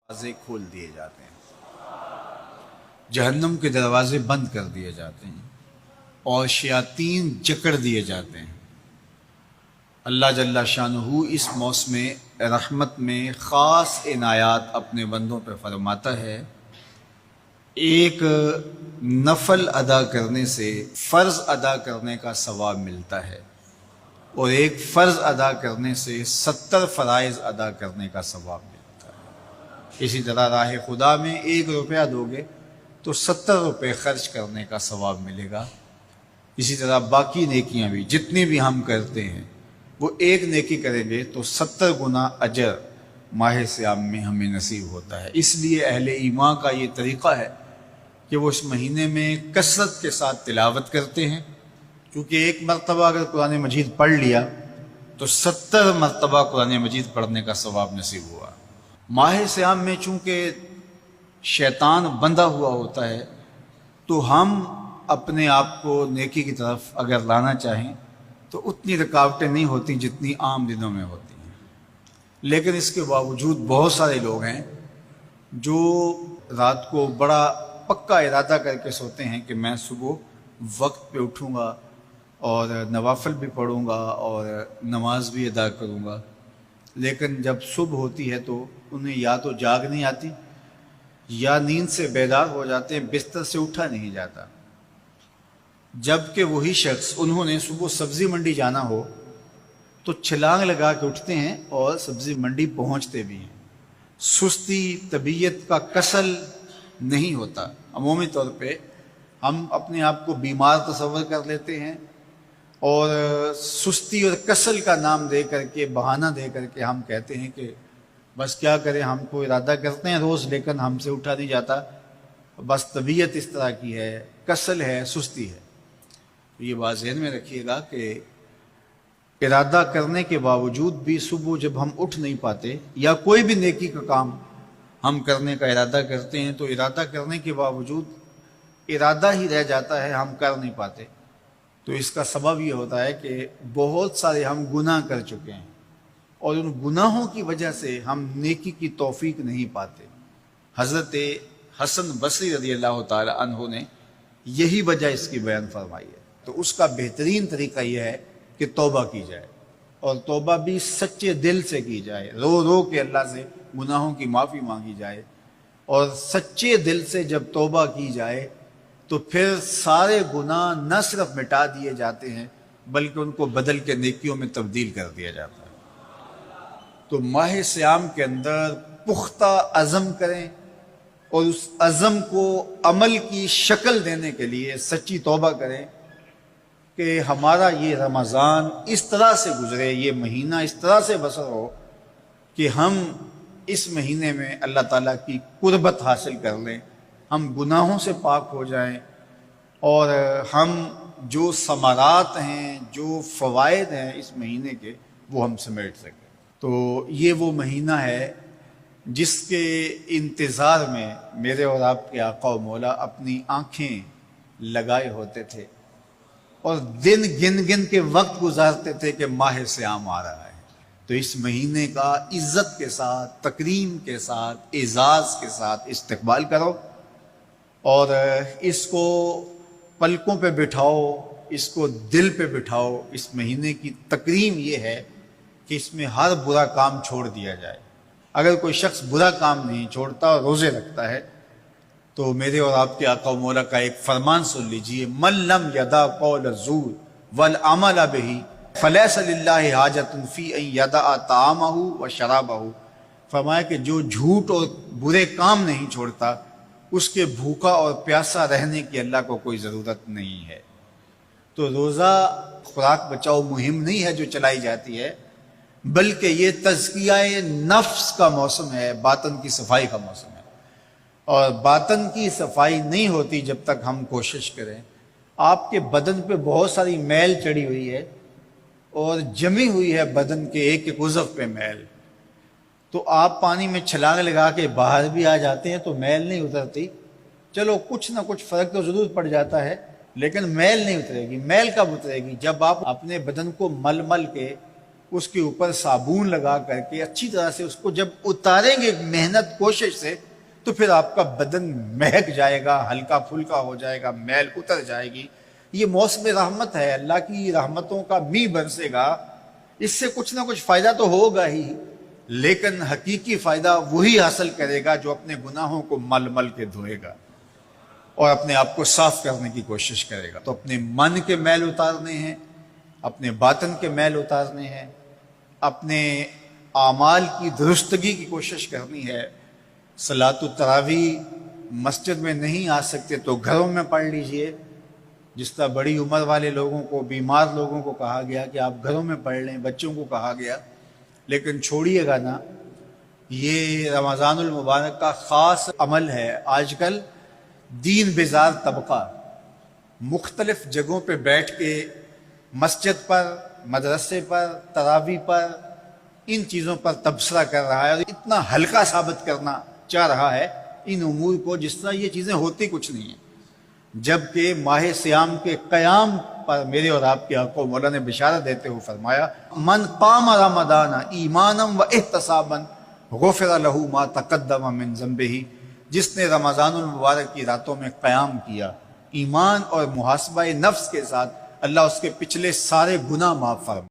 دروازے کھول دیے جاتے ہیں، جہنم کے دروازے بند کر دیے جاتے ہیں اور شیاطین جکڑ دیے جاتے ہیں۔ اللہ جل شانہ اس موسم رحمت میں خاص عنایات اپنے بندوں پہ فرماتا ہے۔ ایک نفل ادا کرنے سے فرض ادا کرنے کا ثواب ملتا ہے اور ایک فرض ادا کرنے سے 70 فرائض ادا کرنے کا ثواب ملتا ہے۔ اسی طرح راہ خدا میں 1 روپیہ دو گے تو 70 روپے خرچ کرنے کا ثواب ملے گا۔ اسی طرح باقی نیکیاں بھی جتنی بھی ہم کرتے ہیں وہ ایک نیکی کریں گے تو 70 گنا اجر ماہ صیام میں ہمیں نصیب ہوتا ہے۔ اس لیے اہل ایمان کا یہ طریقہ ہے کہ وہ اس مہینے میں کثرت کے ساتھ تلاوت کرتے ہیں، کیونکہ ایک مرتبہ اگر قرآن مجید پڑھ لیا تو 70 مرتبہ قرآن مجید پڑھنے کا ثواب نصیب ہوا۔ ماہ صیام میں چونکہ شیطان بندھا ہوا ہوتا ہے تو ہم اپنے آپ کو نیکی کی طرف اگر لانا چاہیں تو اتنی رکاوٹیں نہیں ہوتی جتنی عام دنوں میں ہوتی ہیں، لیکن اس کے باوجود بہت سارے لوگ ہیں جو رات کو بڑا پکا ارادہ کر کے سوتے ہیں کہ میں صبح وقت پہ اٹھوں گا اور نوافل بھی پڑھوں گا اور نماز بھی ادا کروں گا، لیکن جب صبح ہوتی ہے تو انہیں یا تو جاگ نہیں آتی یا نیند سے بیدار ہو جاتے ہیں، بستر سے اٹھا نہیں جاتا۔ جبکہ وہی شخص انہوں نے صبح سبزی منڈی جانا ہو تو چھلانگ لگا کے اٹھتے ہیں اور سبزی منڈی پہنچتے بھی ہیں۔ سستی طبیعت کا کسل نہیں ہوتا۔ عمومی طور پہ ہم اپنے آپ کو بیمار تصور کر لیتے ہیں اور سستی اور کسل کا نام دے کر کے، بہانہ دے کر کے ہم کہتے ہیں کہ بس کیا کریں، ہم کو ارادہ کرتے ہیں روز لیکن ہم سے اٹھا نہیں جاتا، بس طبیعت اس طرح کی ہے، کسل ہے، سستی ہے۔ یہ بات ذہن میں رکھیے گا کہ ارادہ کرنے کے باوجود بھی صبح جب ہم اٹھ نہیں پاتے یا کوئی بھی نیکی کا کام ہم کرنے کا ارادہ کرتے ہیں تو ارادہ کرنے کے باوجود ارادہ ہی رہ جاتا ہے، ہم کر نہیں پاتے، تو اس کا سبب یہ ہوتا ہے کہ بہت سارے ہم گناہ کر چکے ہیں اور ان گناہوں کی وجہ سے ہم نیکی کی توفیق نہیں پاتے۔ حضرت حسن بصری رضی اللہ تعالی عنہ نے یہی وجہ اس کی بیان فرمائی ہے۔ تو اس کا بہترین طریقہ یہ ہے کہ توبہ کی جائے اور توبہ بھی سچے دل سے کی جائے، رو رو کے اللہ سے گناہوں کی معافی مانگی جائے، اور سچے دل سے جب توبہ کی جائے تو پھر سارے گناہ نہ صرف مٹا دیے جاتے ہیں بلکہ ان کو بدل کے نیکیوں میں تبدیل کر دیا جاتا ہے۔ تو ماہ صیام کے اندر پختہ عزم کریں اور اس عزم کو عمل کی شکل دینے کے لیے سچی توبہ کریں کہ ہمارا یہ رمضان اس طرح سے گزرے، یہ مہینہ اس طرح سے بسر ہو کہ ہم اس مہینے میں اللہ تعالیٰ کی قربت حاصل کر لیں، ہم گناہوں سے پاک ہو جائیں اور ہم جو ثمرات ہیں، جو فوائد ہیں اس مہینے کے، وہ ہم سمیٹ سکیں۔ تو یہ وہ مہینہ ہے جس کے انتظار میں میرے اور آپ کے آقا و مولا اپنی آنکھیں لگائے ہوتے تھے اور دن گن گن کے وقت گزارتے تھے کہ ماہ صیام آ رہا ہے۔ تو اس مہینے کا عزت کے ساتھ، تکریم کے ساتھ، اعزاز کے ساتھ استقبال کرو اور اس کو پلکوں پہ بٹھاؤ، اس کو دل پہ بٹھاؤ۔ اس مہینے کی تکریم یہ ہے کہ اس میں ہر برا کام چھوڑ دیا جائے۔ اگر کوئی شخص برا کام نہیں چھوڑتا اور روزے رکھتا ہے تو میرے اور آپ کے آقا و مولا کا ایک فرمان سن لیجئے، من لم یدع قول الزور والعمل بہ فلیس للہ حاجۃ فی ان یدع طعامہ وشرابہ۔ فرمایا کہ جو جھوٹ اور برے کام نہیں چھوڑتا اس کے بھوکا اور پیاسا رہنے کی اللہ کو کوئی ضرورت نہیں ہے۔ تو روزہ خوراک بچاؤ مہم نہیں ہے جو چلائی جاتی ہے، بلکہ یہ تزکیہ نفس کا موسم ہے، باطن کی صفائی کا موسم ہے، اور باطن کی صفائی نہیں ہوتی جب تک ہم کوشش کریں۔ آپ کے بدن پہ بہت ساری میل چڑھی ہوئی ہے اور جمی ہوئی ہے بدن کے ایک ایک عضو پہ میل، تو آپ پانی میں چھلانگ لگا کے باہر بھی آ جاتے ہیں تو میل نہیں اترتی، چلو کچھ نہ کچھ فرق تو ضرور پڑ جاتا ہے لیکن میل نہیں اترے گی۔ میل کب اترے گی؟ جب آپ اپنے بدن کو مل مل کے اس کے اوپر صابون لگا کر کے اچھی طرح سے اس کو جب اتاریں گے محنت کوشش سے تو پھر آپ کا بدن مہک جائے گا، ہلکا پھلکا ہو جائے گا، میل اتر جائے گی۔ یہ موسم رحمت ہے، اللہ کی رحمتوں کا می برسے گا، اس سے کچھ نہ کچھ فائدہ تو ہوگا ہی، لیکن حقیقی فائدہ وہی حاصل کرے گا جو اپنے گناہوں کو مل مل کے دھوئے گا اور اپنے آپ کو صاف کرنے کی کوشش کرے گا۔ تو اپنے من کے میل اتارنے ہیں، اپنے باطن کے میل اتارنے ہیں، اپنے اعمال کی درستگی کی کوشش کرنی ہے۔ صلاۃ التراویح مسجد میں نہیں آ سکتے تو گھروں میں پڑھ لیجئے، جس طرح بڑی عمر والے لوگوں کو، بیمار لوگوں کو کہا گیا کہ آپ گھروں میں پڑھ لیں، بچوں کو کہا گیا، لیکن چھوڑیے گا نا، یہ رمضان المبارک کا خاص عمل ہے۔ آج کل دین بیزار طبقہ مختلف جگہوں پہ بیٹھ کے مسجد پر، مدرسے پر، تراویح پر، ان چیزوں پر تبصرہ کر رہا ہے اور اتنا ہلکا ثابت کرنا چاہ رہا ہے ان امور کو جس طرح یہ چیزیں ہوتی کچھ نہیں ہیں، جبکہ ماہ صیام کے قیام پر میرے اور آپ کے آقا مولا نے بشارت دیتے ہوئے فرمایا من قام رمضان ایمانا و احتسابا غفر له ما تقدم من ذنبه، جس نے رمضان المبارک کی راتوں میں قیام کیا ایمان اور محاسبہ نفس کے ساتھ، اللہ اس کے پچھلے سارے گناہ معاف فرمائے۔